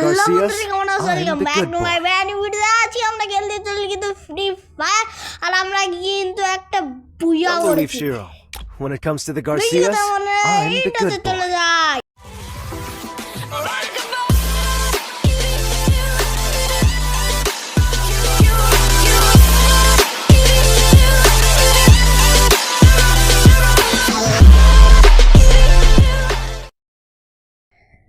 Garcias. কেমন আছো? I am the back good to my boy. Brand new video. আজকে আমরা খেলতে চলি কিন্তু ফ্রি ফায়ার, আর আমরা কিন্তু একটা বুয়া Don't believe করেছি। Shiro. When it comes to the বেশি Garcias, কথা বলে I'm the ইন্টারতে good চলে boy. যাই।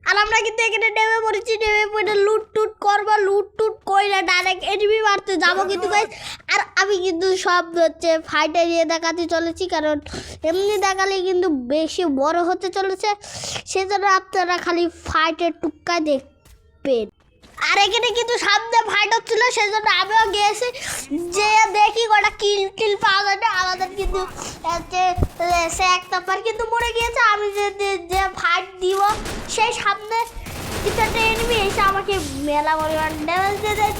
আর আমরা কিন্তু এখানে নেমে পড়েছি, নেমে পড়ে লুট টুট করবো, লুট টুট কইরা ডাইরেক্ট এনিমি মারতে যাবো কিন্তু গাইস। আর আমি কিন্তু সব হচ্ছে ফাইটার নিয়ে দেখাতে চলেছি, কারণ এমনি দেখালে কিন্তু বেশি বড় হতে চলেছে, সেজন্য আপনারা খালি ফাইটের টুক্কা দেখবেন। আর এখানে কিন্তু সামনে ফাইট হচ্ছিল, সেজন্য আমিও গিয়েছি যে দেখি কটা কিল টিল পাওয়া যায় না। আমাদের কিন্তু সে এক নাম্বার কিন্তু মরে গিয়েছে। আমি যে ফাইট দিব সেই সামনে কিন্তু একটা এনিমি এসে আমাকে মেলা পরিমাণ ড্যামেজ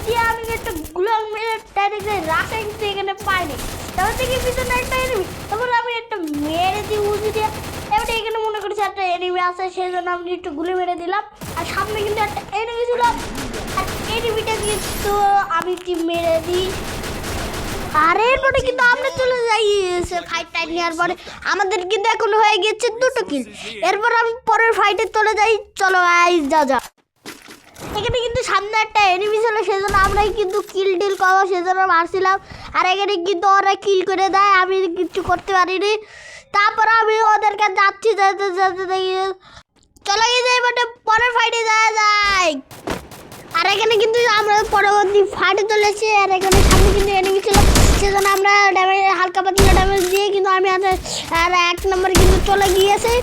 দিয়ে আমি একটা গ্লোক মেরে ডাইরেক্ট রাশে কিন্তু এখানে পাইনি। তারপর দেখি পিছনে একটা এনিমি, তারপর আমি একটা মেরে দিই উঁচু দিয়ে। এবারে এখানে মনে করছি একটা এনিমি আছে, সেই জন্য আমি একটু গুলি মেরে দিলাম। আর সামনে কিন্তু একটা এনিমি ছিল, আর এনিমিটা কিন্তু আমি একটু মেরে দিই। আর এরপরে কিন্তু আমরা চলে যাই ফাইট টাইট নেওয়ার পরে আমাদের কিন্তু এখন হয়ে গেছে 2টো কিল। এরপর আমি পরের ফাইটে চলে যাই। চলো গাইস যা। এখানে কিন্তু সামনে একটা এনিমি ছিল, সেজন্য আমরাই কিন্তু কিল টিল করবো সেজন্য মারছিলাম। আর এখানে কিন্তু ওরা কিল করে দেয়, আমি কিছু করতে পারিনি। তারপর আমি ওদেরকে যাচ্ছি, যেতে যেতে দেখি চলে গিয়ে এবারে পরের ফাইটে যাওয়া যায়। আর এখানে কিন্তু আমরা পরবর্তী ফাইটে চলেছি। আর এখানে সামনে কিন্তু এনিমি ছিল, সেজন্য আমরা ড্যামেজ হালকা পাতলা ড্যামেজ দিয়ে কিন্তু আমি আর 1 নম্বরে কিন্তু চলে গিয়েছে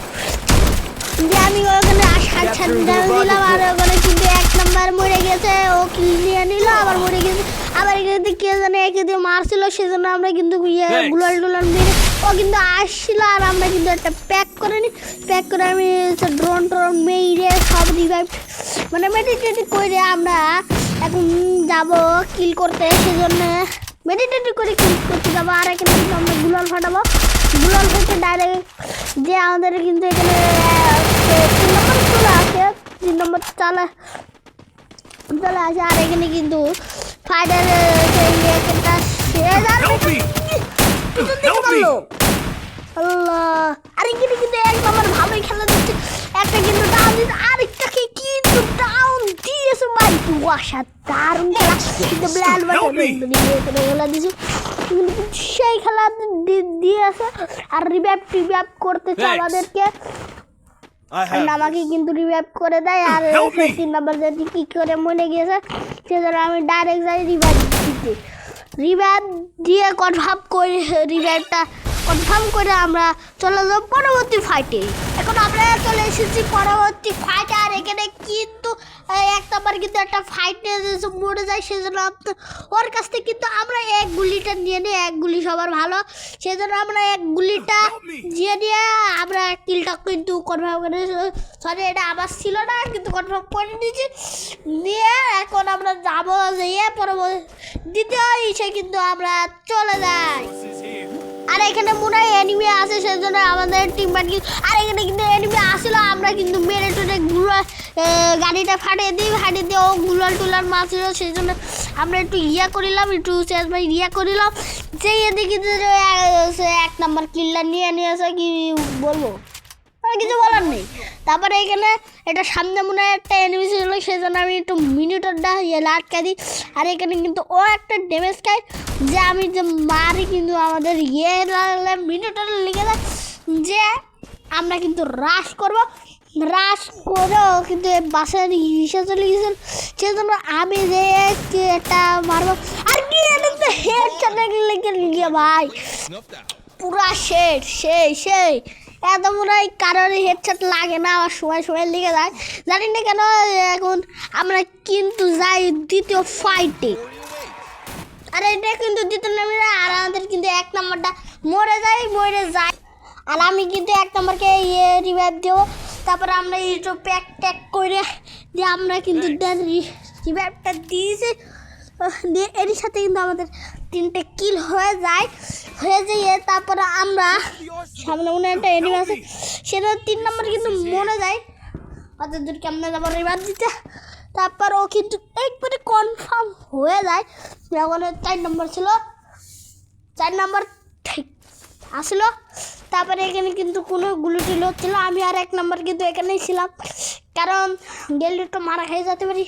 যে আমি ওখানে 60 ড্যামেজ দিলাম। আর ওখানে কিন্তু 1 নম্বর মরে গেছে, ও কিল নিয়ে নিল, আবার মরে গেছে। আবার এখানে কে জানে একে দিয়ে মারছিল, সেজন্য আমরা কিন্তু গুলাল টুলাল মেরে ও কিন্তু আসছিল। আর আমরা কিন্তু একটা প্যাক করে নিই, প্যাক করে আমি ড্রোন ট্রোন মেরে সব রিভাইভ মানে মেডিটেট করে আমরা এখন যাব কিল করতে, সেজন্য মেডিটেট করে কিল করতে যাবো। আর এখানে কিন্তু আমরা গুলাল ফাটাবো, গুলাল থেকে ডাইরেক্ট যে আমাদের কিন্তু এখানে 3 নম্বর চলে আসে, 3 নম্বর চলে আসে। আর এখানে কিন্তু ফাইটার একটা শেষ আল্লাহ। আর এখানে কিন্তু 1 নম্বর ভালোই খেলা দিচ্ছে, একটা কিন্তু ডাউন দিচ্ছে, আরেকটাকে কিন্তু ডাউন দিয়েছে ভাই। কুয়াশা দারুণ খেলা কিন্তু ব্ল্যান্ড খেলা দিয়েছে, সেই খেলা দিয়েছে। আর রিভাইভ করতেছে আমাদেরকে, আমাকে কিন্তু রিভাইভ করে দেয়। আর 3 নম্বর যদি কি করে মনে গিয়েছে, সেজন্য আমি ডাইরেক্ট যাই রিভাইভ দিতে। রিভাইভ দিয়ে কনফার্ম করে আমরা চলে যাবো পরবর্তী ফাইটে। এখন আমরা চলে এসেছি পরবর্তী ফাইটে। আর এখানে কিন্তু 1 নম্বর কিন্তু একটা ফাইটে মরে যায়, সেজন্য ওর কাছ থেকে কিন্তু আমরা 1 গুলিটা নিয়ে নিই। 1 গুলি সবার ভালো, সেজন্য আমরা 1 গুলিটা নিয়ে আমরা কিলটা কিন্তু কনফার্ম করে, সরি এটা আবার ছিল না কিন্তু কনফার্ম করে নিয়েছি। নিয়ে এখন আমরা যাবো যেয়ে পরবর্তী দ্বিতীয় ইসে কিন্তু আমরা চলে যাই। আর এখানে মনে হয় এনিমি আছে, সেজন্য আমাদের টিমমেট কিন্তু, আর এখানে কিন্তু এনিমি আসছিল, আমরা কিন্তু মেরে টুরে গাড়িটা ফাটিয়ে দিয়ে ও গুলাল টুলার মারছিল, সেই জন্য আমরা একটু করিলাম, একটু করিলাম যে এদিকে কিন্তু 1 নম্বর কিলটা নিয়ে নিয়েছে। কি বলবো, কিছু বলার নেই। তারপরে এখানে এটা সামনে মনে হয় একটা এনিমি ছিল, সেই জন্য আমি একটু মিনিটরটা আটকা দিই। আর এখানে কিন্তু ও একটা ড্যামেজ খায়, যে আমি যে মারি কিন্তু আমাদের মিনিটর লেগে যায়, যে আমরা কিন্তু রাশ করেও কিন্তু বাসের হিসেবে চলে গেছিল, সেজন্য আমি যে একটা মারবো। আর কি হেড লেগে ভাই পুরা সেই এত মনে হয় কারোর হেডশট লাগে না, আমার সময় লেগে যায়, জানি না কেন। এখন আমরা কিন্তু যাই দ্বিতীয় ফাইটে। আর এটা কিন্তু দ্বিতীয় নম্বরে, আর আমাদের কিন্তু 1 নম্বরটা মরে যায়। আর আমি কিন্তু 1 নম্বরকে রিভাইভ দেবো। তারপরে আমরা একটু প্যাক ট্যাক করে দিয়ে আমরা কিন্তু রিভাইভটা দিয়েছি, দিয়ে এর সাথে কিন্তু আমাদের 3টে কিল হয়ে যায়। তারপরে আমরা সামনে মনে একটা এনিমি আছে, সেটা 3 নম্বর কিন্তু মরে যায়। অত দূর কেমনে যাবো রিভাইভ দিতে। তারপর কিন্তু একবারে কনফার্ম হয়ে যায় যখন 4 নম্বর ছিল, 4 নম্বর ঠিক আসলো। তারপরে এখানে কিন্তু কোনো গুলিটুলি হচ্ছিলো, আমি আর 1 নম্বর কিন্তু এখানেই ছিলাম, কারণ গেলে একটু মারা খেয়ে যেতে পারি,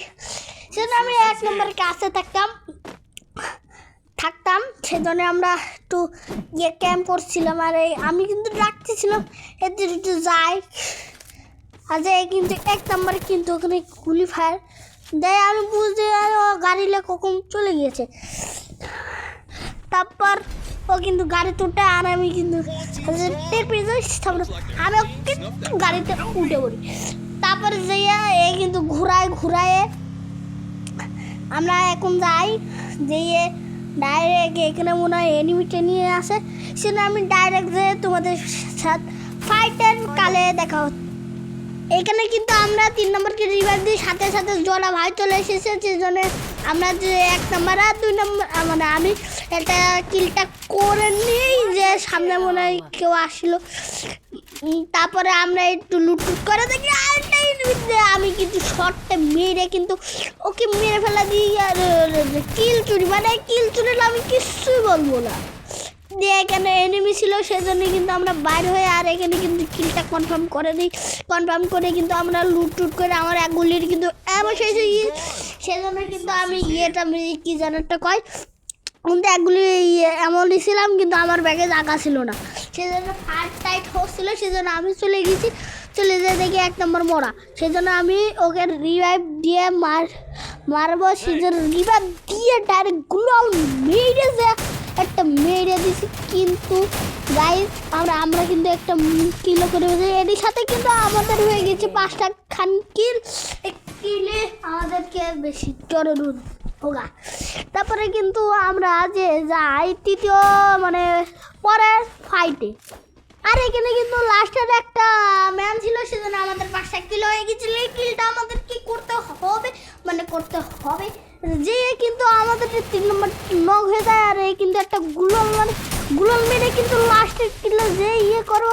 সেজন্য আমি 1 নম্বরের কাছে থাকতাম। সেজন্য আমরা একটু ক্যাম্প করছিলাম। আর আমি কিন্তু ডাকতেছিলাম এদের একটু যাই, আর যে কিন্তু 1 নম্বরে কিন্তু ওখানে গুলি ফায়ার দেয়, আমি বুঝতে গাড়িলে কখন চলে গিয়েছে। তারপর ও কিন্তু গাড়ি তুলতে, আর আমি কিন্তু আমি কিন্তু গাড়িতে উঠে পড়ি। তারপরে যাইয়া এ কিন্তু ঘুরায় আমরা এখন যাই, যেয়ে ডাইরেক্ট এখানে মনে হয় এনিমিটে নিয়ে আসে, সেটা আমি ডাইরেক্ট যে তোমাদের সাথে ফাইটের কালে দেখা হচ্ছে। এখানে কিন্তু আমরা 3 নম্বরকে রিভাইভ দিই, সাথে সাথে জোড়া ভাই চলে এসেছে, সেজন্য আমরা যে 1 নম্বর আর 2 নম্বর মানে আমি এটা কিলটা করে নিই, যে সামনে মনে হয় কেউ আসলো। তারপরে আমরা একটু লুটুট করে দেখি আমি কিন্তু শর্টটা মেরে কিন্তু ওকে মেরে ফেলা দিই। আর কিল চুরি মানে কিল চুরি আমি কিছুই বলবো না, দিয়ে এখানে এনিমি ছিল, সেজন্য কিন্তু আমরা বাইরে হয়ে আর এখানে কিন্তু কিলটা কনফার্ম করে দিই। কনফার্ম করে কিন্তু আমরা লুট করে আমার এক গুলির কিন্তু এমন সেজন্য কিন্তু আমি ইয়েটা কি যেন একটা কয়, কিন্তু একগুলি এমনই ছিলাম, কিন্তু আমার ব্যাগে জায়গা ছিল না, সেজন্য ফাইট টাইট হচ্ছিলো, সেজন্য আমি চলে গেছি। চলে যেয়ে দেখি 1 নম্বর মরা, সেজন্য আমি ওকে রিভাইভ দিয়ে মারবো, সেজন্য রিভাইভ দিয়ে ডাইরেক্ট গুলো মেরে যে একটা মেরে দিছি। কিন্তু গাইস আমরা কিন্তু একটা কিলো করে এর সাথে কিন্তু আমাদের হয়ে গেছে 5টা খান কিল, কিলে আমাদেরকে বেশি জরুরি হোগা। তারপরে কিন্তু আমরা যে যাই তৃতীয় মানে পরের ফাইটে, আর এখানে কিন্তু লাস্টের একটা ম্যান ছিল, সেজন্য আমাদের 5টা কিল হয়ে গেছিল। এই কিলটা আমাদের কি করতে হবে যে কিন্তু আমাদের 3 নম্বর নক হয়ে যায়, আর এই কিন্তু একটা গুলন মেরে কিন্তু লাস্টের কিল যে করো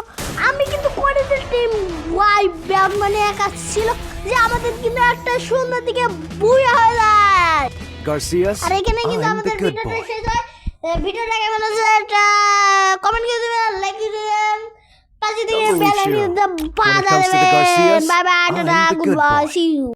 আমি কিন্তু কোয়ালিটি টিম ওয়াই ব্যাগ মানে একা ছিল, যে আমাদের কিন্তু একটা সুন্দর দিকে বুয়া হয়ে যায়। আর এখানে কিন্তু আমাদের ভিডিওটা শেষ হয়। ভিডিওটা কেমন হচ্ছে এটা কমেন্ট করে দেবেন, লাইক দিয়ে দেবেন, পাশে থেকে বেল আইকনটা বাজাবেন। Bye bye, tata, good bye, see you.